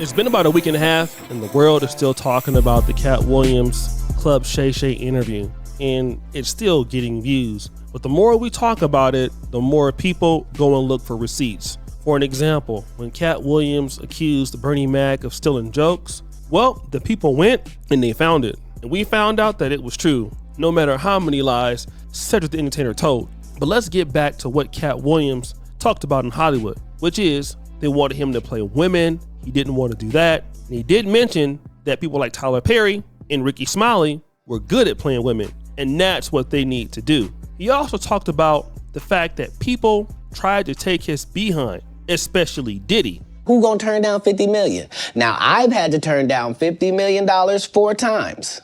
It's been about a week and a half, and the world is still talking about the Katt Williams Club Shay Shay interview, and it's still getting views. But the more we talk about it, the more people go and look for receipts. For an example, when Katt Williams accused Bernie Mac of stealing jokes, well, the people went and they found it. And we found out that it was true, no matter how many lies Cedric the Entertainer told. But let's get back to what Katt Williams talked about in Hollywood, which is they wanted him to play women. He didn't want to do that. And he did mention that people like Tyler Perry and Ricky Smiley were good at playing women, and that's what they need to do. He also talked about the fact that people tried to take his behind, especially Diddy. Who gonna turn down $50 million? Now, I've had to turn down $50 million 4 times.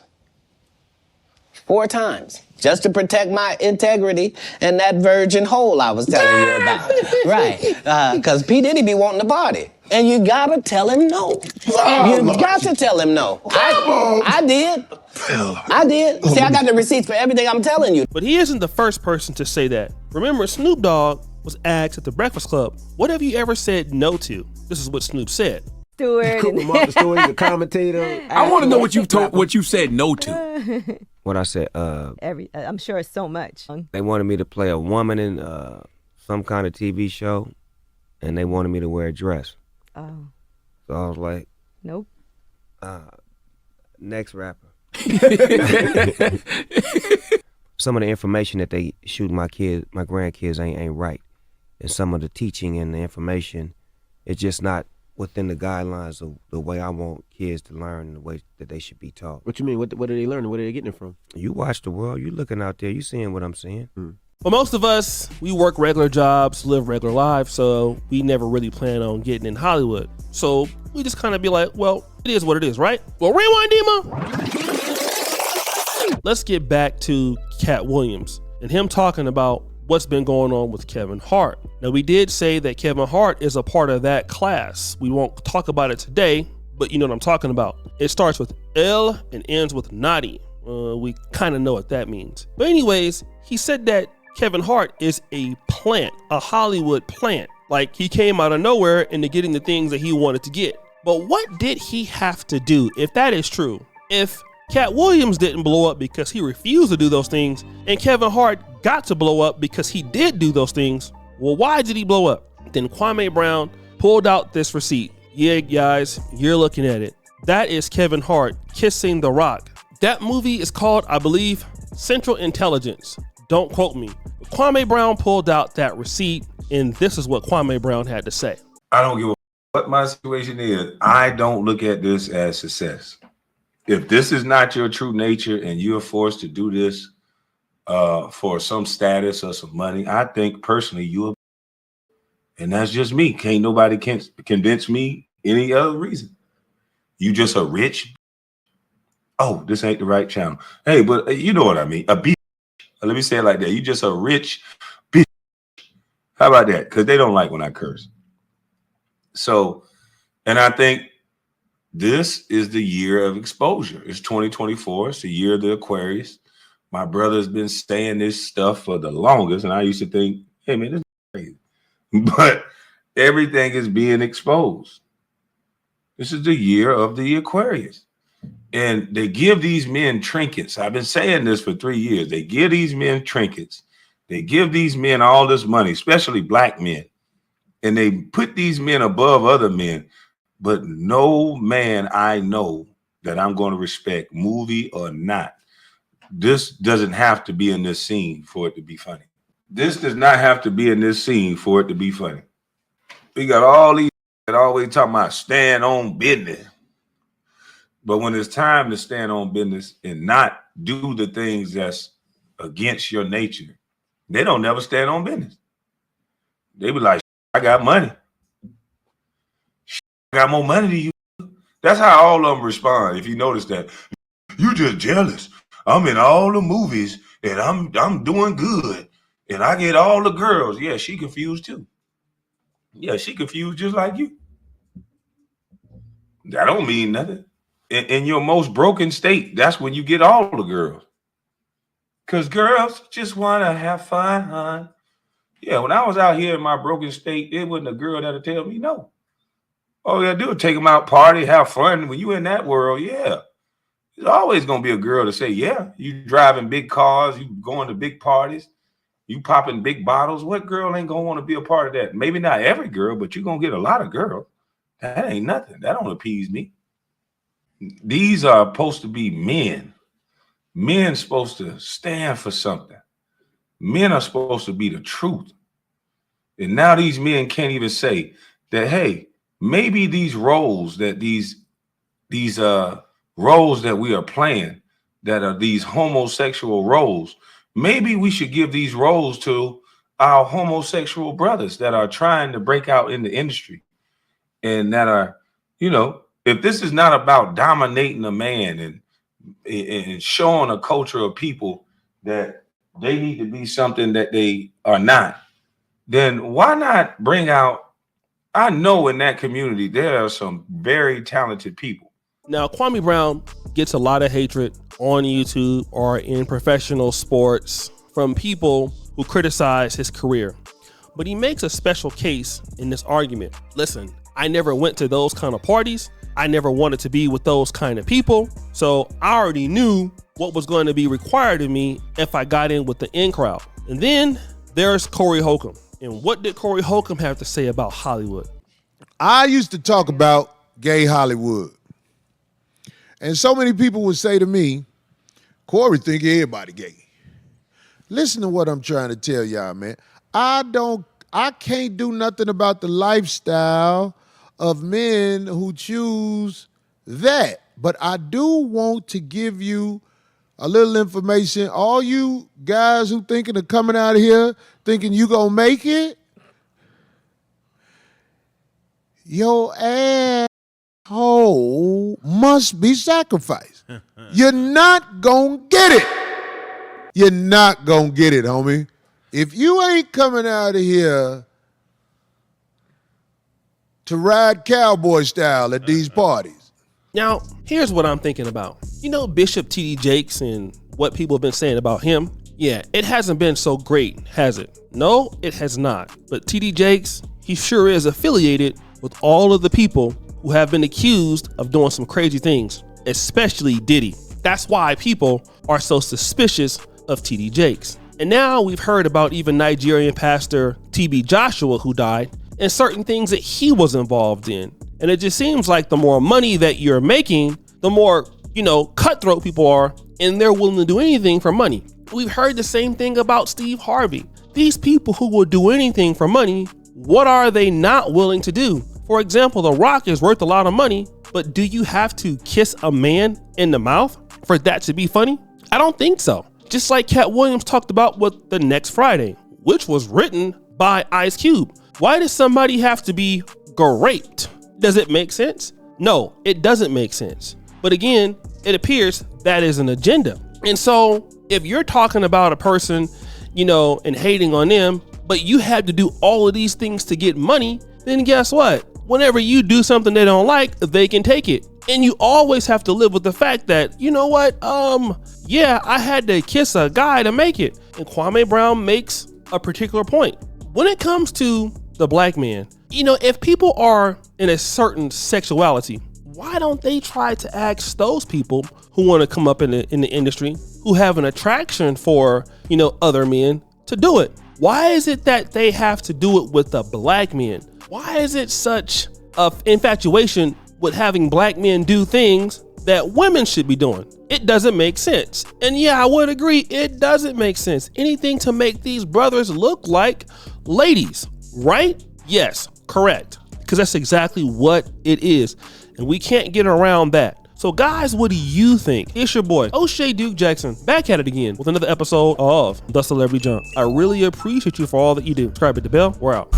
4 times. Just to protect my integrity and that virgin hole I was telling you about. Right. Because P. Diddy be wanting to party. And you gotta tell him no. You got to tell him no. I did. I did. See, I got the receipts for everything I'm telling you. But he isn't the first person to say that. Remember, Snoop Dogg was asked at the Breakfast Club, what have you ever said no to? This is what Snoop said. Stewart. Martha Stewart, the commentator. I want to know what you said no to. What I said, I'm sure it's so much. they wanted me to play a woman in some kind of TV show, and they wanted me to wear a dress. Oh. So I was like, Nope. next rapper. Some of the information that they shoot my grandkids ain't right. And some of the teaching and the information, it's just not within the guidelines of the way I want kids to learn and the way that they should be taught. What you mean? What are they learning? Where are they getting it from? You watch the world, you looking out there, you seeing what I'm seeing. Well, most of us, we work regular jobs, live regular lives, so we never really plan on getting in Hollywood. So we just kind of be like, well, it is what it is, right? Well, rewind, Dima. Let's get back to Katt Williams and him talking about what's been going on with Kevin Hart. Now, we did say that Kevin Hart is a part of that class. We won't talk about it today, but you know what I'm talking about. It starts with L and ends with Naughty. We kind of know what that means. But anyways, he said that Kevin Hart is a plant, a Hollywood plant. Like he came out of nowhere into getting the things that he wanted to get. But what did he have to do if that is true? If Katt Williams didn't blow up because he refused to do those things, and Kevin Hart got to blow up because he did do those things, well, why did he blow up? Then Kwame Brown pulled out this receipt. Yeah, guys, you're looking at it. That is Kevin Hart kissing The Rock. That movie is called, I believe, Central Intelligence. Don't quote me. But Kwame Brown pulled out that receipt, and this is what Kwame Brown had to say. I don't give a what my situation is. I don't look at this as success. If this is not your true nature and you're forced to do this for some status or some money, I think personally you're, and that's just me. Can't nobody convince me any other reason. You just a rich. Oh, this ain't the right channel. Hey, but you know what I mean. A bitch. Let me say it like that. You just a rich bitch. How about that? Because they don't like when I curse. So, and I think this is the year of exposure. It's 2024. It's the year of the Aquarius. My brother's been saying this stuff for the longest, and I used to think, hey, man, this is crazy. But everything is being exposed. This is the year of the Aquarius. And they give these men trinkets. I've been saying this for 3 years. They give these men trinkets. They give these men all this money, especially black men. And they put these men above other men. But no man I know that I'm going to respect, movie or not. This doesn't have to be in this scene for it to be funny. This does not have to be in this scene for it to be funny. We got all these that always talking about stand on business. But when it's time to stand on business and not do the things that's against your nature, they don't never stand on business. They be like, I got money. I got more money than you. That's how all of them respond. If you notice that, you just jealous. I'm in all the movies and I'm doing good and I get all the girls. Yeah, she confused too. Yeah, she confused just like you. That don't mean nothing. In your most broken state, that's when you get all the girls. Because girls just want to have fun. Yeah, when I was out here in my broken state, it wasn't a girl that'll tell me no. All you gotta do is take them out, party, have fun. When you in that world, yeah. There's always gonna be a girl to say, yeah, you driving big cars, you going to big parties, you popping big bottles. What girl ain't gonna want to be a part of that? Maybe not every girl, but you're gonna get a lot of girls. That ain't nothing. That don't appease me. These are supposed to be men. Men supposed to stand for something. Men are supposed to be the truth. And now these men can't even say that, hey, maybe these roles that these roles that we are playing, that are these homosexual roles, maybe we should give these roles to our homosexual brothers that are trying to break out in the industry and that are, you know, if this is not about dominating a man and showing a culture of people that they need to be something that they are not, then why not bring out, I know in that community, there are some very talented people. Now, Kwame Brown gets a lot of hatred on YouTube or in professional sports from people who criticize his career, but he makes a special case in this argument. Listen, I never went to those kind of parties. I never wanted to be with those kind of people. So I already knew what was going to be required of me if I got in with the in crowd. And then there's Corey Holcomb. And what did Corey Holcomb have to say about Hollywood? I used to talk about gay Hollywood. And so many people would say to me, Corey think everybody gay. Listen to what I'm trying to tell y'all, man. I can't do nothing about the lifestyle of men who choose that. But I do want to give you a little information. All you guys who thinking of coming out of here thinking you gonna make it, your asshole must be sacrificed. You're not gonna get it. You're not gonna get it, homie. If you ain't coming out of here to ride cowboy style at these parties. Now, here's what I'm thinking about. You know, Bishop T.D. Jakes and what people have been saying about him? Yeah, it hasn't been so great, has it? No, it has not. But T.D. Jakes, he sure is affiliated with all of the people who have been accused of doing some crazy things, especially Diddy. That's why people are so suspicious of T.D. Jakes. And now we've heard about even Nigerian pastor T.B. Joshua, who died, and certain things that he was involved in. And it just seems like the more money that you're making, the more, cutthroat people are, and they're willing to do anything for money. We've heard the same thing about Steve Harvey. These people who will do anything for money, what are they not willing to do? For example, The Rock is worth a lot of money, but do you have to kiss a man in the mouth for that to be funny? I don't think so. Just like Katt Williams talked about with The Next Friday, which was written by Ice Cube. Why does somebody have to be raped? Does it make sense? No, it doesn't make sense. But again, it appears that is an agenda. And so if you're talking about a person, and hating on them, but you had to do all of these things to get money, then guess what? Whenever you do something they don't like, they can take it. And you always have to live with the fact that, I had to kiss a guy to make it. And Kwame Brown makes a particular point. When it comes to the black man, if people are in a certain sexuality, why don't they try to ask those people who want to come up in the industry, who have an attraction for, other men, to do it? Why is it that they have to do it with the black men? Why is it such a infatuation with having black men do things that women should be doing? It doesn't make sense. And yeah, I would agree, it doesn't make sense. Anything to make these brothers look like ladies, right? Yes, correct. Because that's exactly what it is. And we can't get around that. So guys, what do you think? It's your boy, O'Shea Duke Jackson, back at it again with another episode of The Celebrity Jump. I really appreciate you for all that you do. Subscribe, hit the bell. We're out.